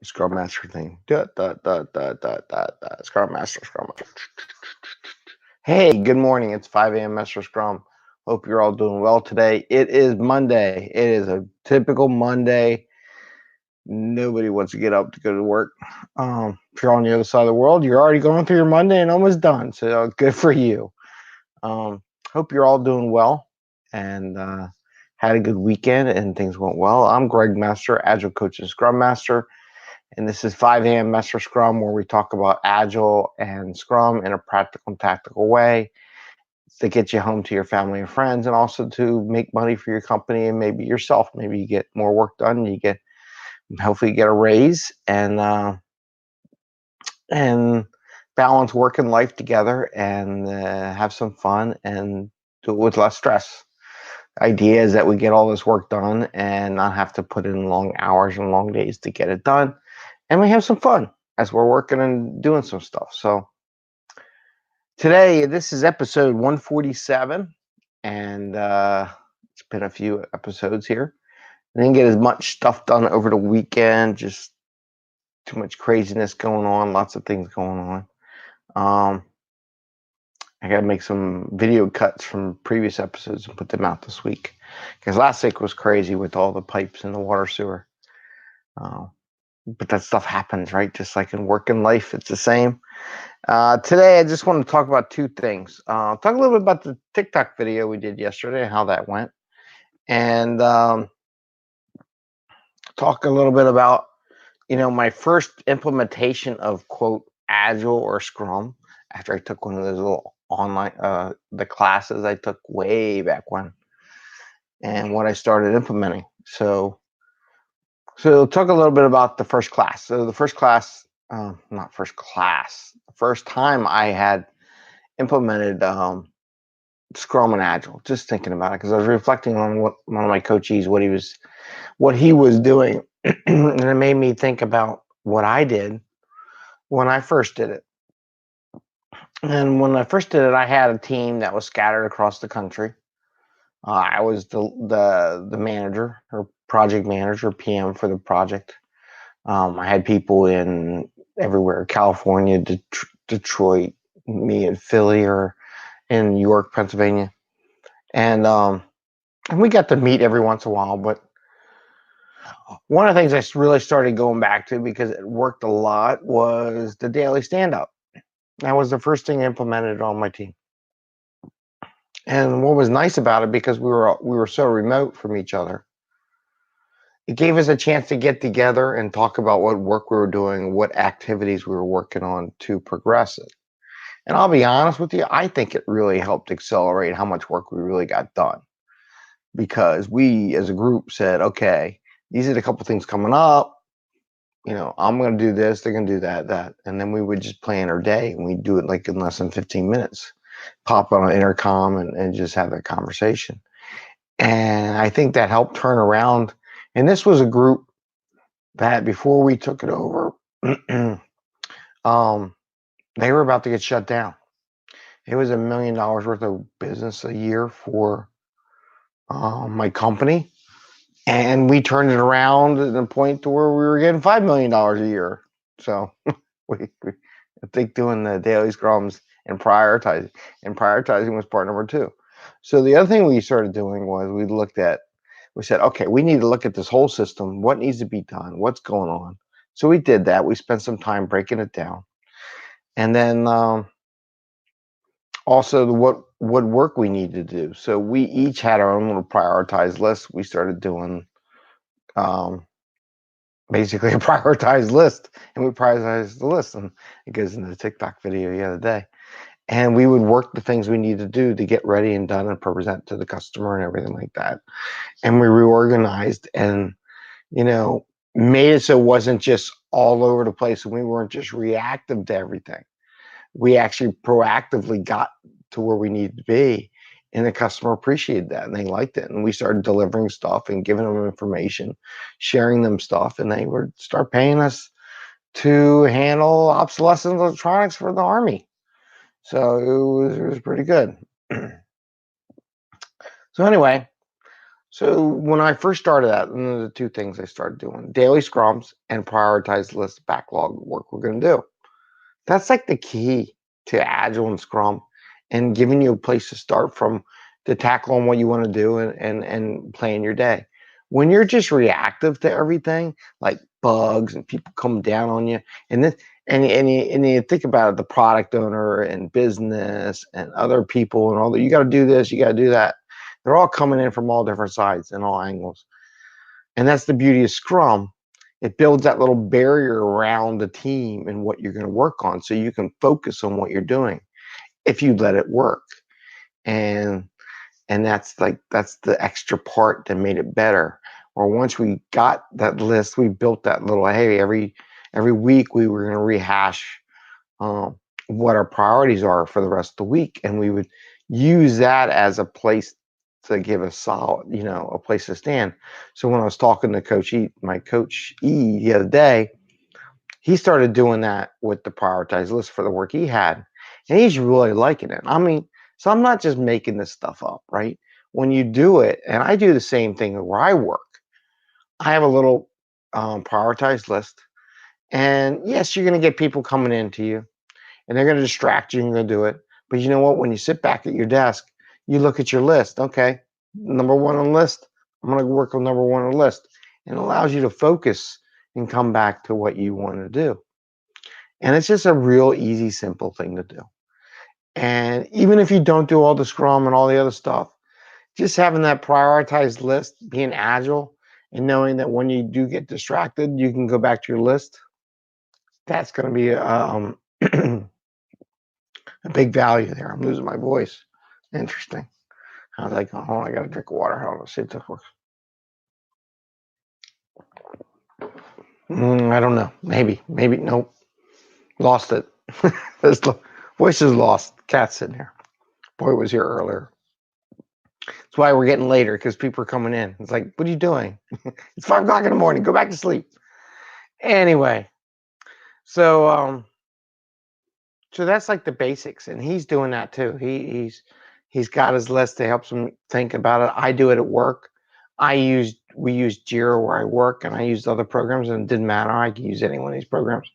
Scrum Master thing. Scrum Master, Scrum Master. Hey, good morning. It's 5 a.m. Mester Scrum. Hope you're all doing well today. It is Monday. It is a typical Monday. Nobody wants to get up to go to work. If you're on the other side of the world, you're already going through your Monday and almost done. So good for you. Hope you're all doing well and had a good weekend and things went well. I'm Greg Master, Agile Coach and Scrum Master. And this is 5 a.m. Mester Scrum, where we talk about Agile and Scrum in a practical and tactical way to get you home to your family and friends, and also to make money for your company and maybe yourself. Maybe you get more work done. Hopefully you get a raise and balance work and life together and have some fun and do it with less stress. The idea is that we get all this work done and not have to put in long hours and long days to get it done. And we have some fun as we're working and doing some stuff. So today, this is episode 147, and it's been a few episodes here. I didn't get as much stuff done over the weekend, just too much craziness going on, lots of things going on. I got to make some video cuts from previous episodes and put them out this week, because last week was crazy with all the pipes in the water sewer. But that stuff happens, right? Just like in work and life, it's the same. Today, I just want to talk about two things. Talk a little bit about the TikTok video we did yesterday and how that went. And talk a little bit about, my first implementation of, quote, Agile or Scrum after I took one of those little online, the classes I took way back when, and what I started implementing. So talk a little bit about the first class. So the first class, not first class, the first time I had implemented Scrum and Agile, just thinking about it, because I was reflecting on what one of my coaches, what he was doing, and it made me think about what I did when I first did it. And when I first did it, I had a team that was scattered across the country. I was the manager or project manager, PM for the project. I had people in everywhere: California, Detroit, me in Philly, or in York, Pennsylvania, and we got to meet every once in a while. But one of the things I really started going back to, because it worked a lot, was the daily stand-up. That was the first thing I implemented on my team. And what was nice about it, because we were so remote from each other, it gave us a chance to get together and talk about what work we were doing, what activities we were working on to progress it. And I'll be honest with you, I think it really helped accelerate how much work we really got done, because we as a group said, okay, these are the couple things coming up. I'm going to do this, they're going to do that. And then we would just plan our day, and we'd do it like in less than 15 minutes, pop on an intercom and just have that conversation. And I think that helped turn around. And this was a group that, before we took it over, they were about to get shut down. It was $1 million worth of business a year for my company. And we turned it around at the point to where we were getting $5 million a year. So I think doing the daily scrums and prioritizing was part number two. So the other thing we started doing was we said, okay, we need to look at this whole system. What needs to be done? What's going on? So we did that. We spent some time breaking it down. And then also what work we need to do. So we each had our own little prioritized list. We started doing basically a prioritized list, and we prioritized the list, and it goes into the TikTok video the other day. And we would work the things we need to do to get ready and done and present to the customer and everything like that. And we reorganized and, made it so it wasn't just all over the place, and we weren't just reactive to everything. We actually proactively got to where we needed to be, and the customer appreciated that, and they liked it. And we started delivering stuff and giving them information, sharing them stuff, and they would start paying us to handle obsolescence electronics for the Army. So it was pretty good. So anyway, So when I first started out, and the two things I started doing, daily scrums and prioritize list backlog work we're going to do. That's like the key to Agile and Scrum, and giving you a place to start from to tackle on what you want to do and plan your day. When you're just reactive to everything, like bugs and people come down on you, and then and you think about it, the product owner and business and other people and all that, you got to do this, you got to do that. They're all coming in from all different sides and all angles. And that's the beauty of Scrum. It builds that little barrier around the team and what you're going to work on so you can focus on what you're doing if you let it work. And that's the extra part that made it better. Or once we got that list, we built that little, hey, every week we were going to rehash um, what our priorities are for the rest of the week, and we would use that as a place to give a solid, a place to stand. So when I was talking to my coach E the other day, he started doing that with the prioritized list for the work he had, and he's really liking it. I mean, so I'm not just making this stuff up, right? When you do it, and I do the same thing where I work, I have a little prioritized list, and yes, you're going to get people coming into you and they're going to distract you and you're going to do it. But you know what? When you sit back at your desk, you look at your list. Okay, number one on the list, I'm going to work on number one on the list. And it allows you to focus and come back to what you want to do. And it's just a real easy, simple thing to do. And even if you don't do all the Scrum and all the other stuff, just having that prioritized list, being agile, and knowing that when you do get distracted, you can go back to your list. That's going to be a big value there. I'm losing my voice. Interesting. I was like, oh, I got to drink water. Hold on, see if this works. I don't know. Maybe. Nope. Lost it. This voice is lost. Cat's sitting here. Boy was here earlier. That's why we're getting later, because people are coming in. It's like, what are you doing? It's 5 o'clock in the morning. Go back to sleep. Anyway, so so that's like the basics, and he's doing that too. He's got his list that helps him think about it. I do it at work. We use Jira where I work, and I used other programs, and it didn't matter. I can use any one of these programs.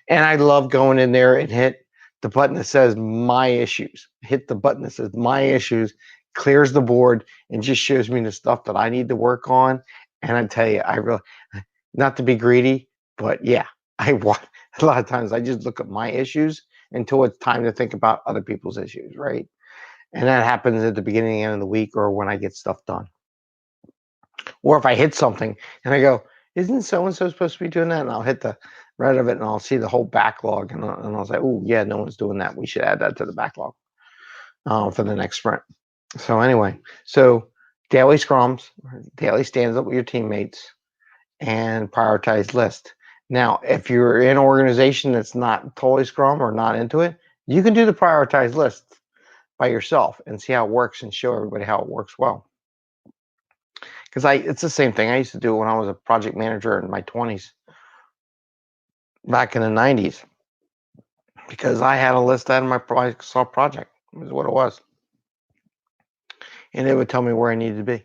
And I love going in there and hit the button that says my issues. Hit the button that says my issues, clears the board, and just shows me the stuff that I need to work on. And I tell you, I really, not to be greedy, but yeah, I want a lot of times I just look at my issues until it's time to think about other people's issues, right? And that happens at the beginning and end of the week, or when I get stuff done. Or if I hit something and I go, isn't so-and-so supposed to be doing that? And I'll hit the right of it and I'll see the whole backlog, and I'll say, oh yeah, no one's doing that. We should add that to the backlog for the next sprint. So anyway, so daily scrums, daily stands up with your teammates, and prioritize list. Now, if you're in an organization that's not totally Scrum or not into it, you can do the prioritized list by yourself and see how it works and show everybody how it works well. Because it's the same thing. I used to do it when I was a project manager in my 20s, back in the 90s, because I had a list out of my Microsoft project. It was what it was. And it would tell me where I needed to be.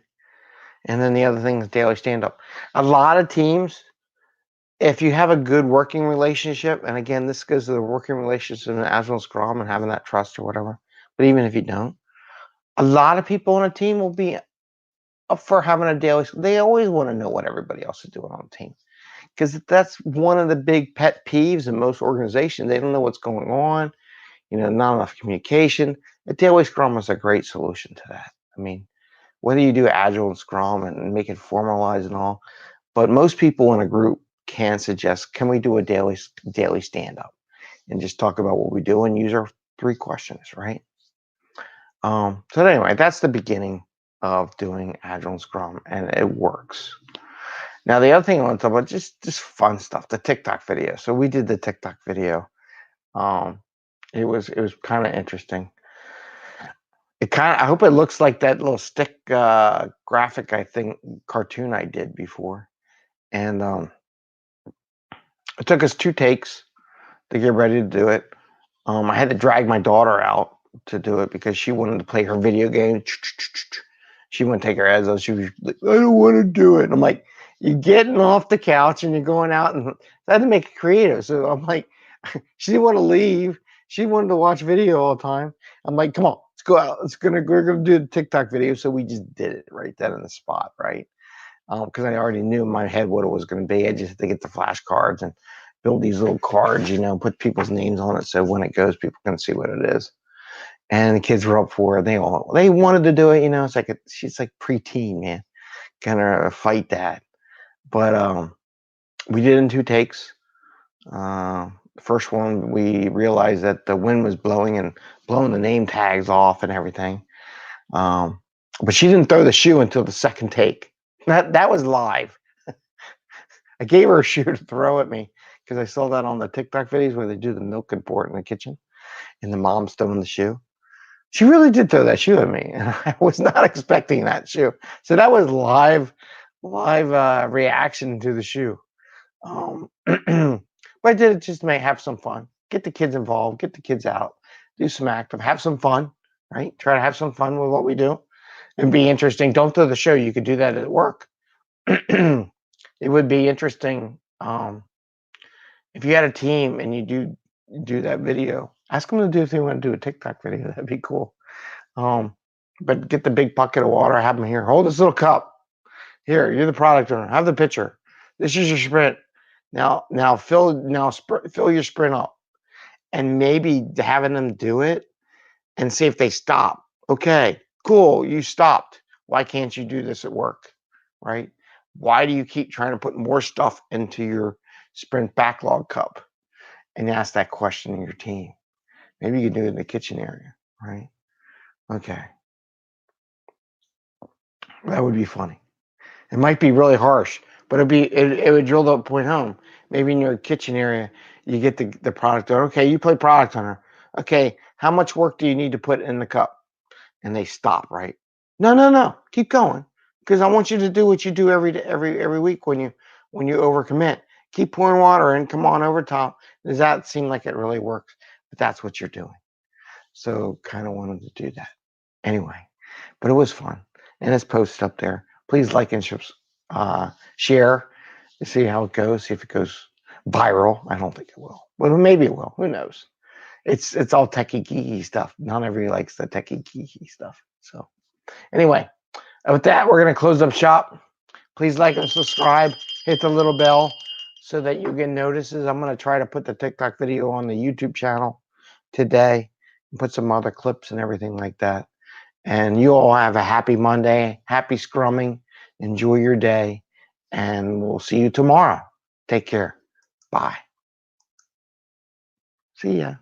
And then the other thing is daily stand-up. A lot of teams, if you have a good working relationship, and again, this goes to the working relationship in Agile Scrum and having that trust or whatever, but even if you don't, a lot of people on a team will be up for having a daily. They always want to know what everybody else is doing on the team, because that's one of the big pet peeves in most organizations. They don't know what's going on, not enough communication. A daily Scrum is a great solution to that. I mean, whether you do Agile and Scrum and make it formalized and all, but most people in a group can suggest, can we do a daily stand-up and just talk about what we do and use our 3 questions, right? So anyway, that's the beginning of doing Agile and Scrum, and it works. Now, the other thing I want to talk about, just fun stuff, the TikTok video. So we did the TikTok video. It was kind of interesting. I hope it looks like that little stick graphic, cartoon I did before. And it took us 2 takes to get ready to do it. I had to drag my daughter out to do it because she wanted to play her video game. she wouldn't take her head off. She was like, I don't want to do it. And I'm like, you're getting off the couch and you're going out, and I had to make it creative. So I'm like, she didn't want to leave. She wanted to watch video all the time. I'm like, come on, let's go out. We're gonna do the TikTok video. So we just did it right then in the spot, right? Because I already knew in my head what it was going to be. I just had to get the flashcards and build these little cards, put people's names on it, so when it goes, people can see what it is. And the kids were up for it. They wanted to do it. It's like she's like preteen, man, kind of fight that. But we did it in 2 takes. The first one, we realized that the wind was blowing and blowing the name tags off and everything. But she didn't throw the shoe until the second take. That was live. I gave her a shoe to throw at me because I saw that on the TikTok videos where they do the milk and pour it in the kitchen, and the mom's throwing the shoe. She really did throw that shoe at me, and I was not expecting that shoe. So that was live reaction to the shoe. But I did it just to have some fun, get the kids involved, get the kids out, do some active, have some fun, right? Try to have some fun with what we do and be interesting. Don't throw the show. You could do that at work. It would be interesting if you had a team and you do that video. Ask them to do if they want to do a TikTok video. That'd be cool. But get the big bucket of water. Have them here. Hold this little cup. Here, you're the product owner. Have the pitcher. This is your sprint. Now fill your sprint up, and maybe having them do it and see if they stop. Okay, cool. You stopped. Why can't you do this at work? Right? Why do you keep trying to put more stuff into your sprint backlog cup? And ask that question in your team. Maybe you can do it in the kitchen area, right? Okay. That would be funny. It might be really harsh, but it would drill the point home. Maybe in your kitchen area, you get the product owner. Okay, you play product owner. Okay, how much work do you need to put in the cup? And they stop, right? No. Keep going. Because I want you to do what you do every week when you overcommit. Keep pouring water in. Come on over top. Does that seem like it really works? But that's what you're doing. So kind of wanted to do that. Anyway, but it was fun. And it's posted up there. Please like and share to see how it goes. See if it goes viral. I don't think it will. Well, maybe it will. Who knows? It's all techie geeky stuff. Not everybody likes the techie geeky stuff. So anyway, with that, we're going to close up shop. Please like and subscribe. Hit the little bell so that you get notices. I'm going to try to put the TikTok video on the YouTube channel today and put some other clips and everything like that. And you all have a happy Monday. Happy scrumming. Enjoy your day. And we'll see you tomorrow. Take care. Bye. See ya.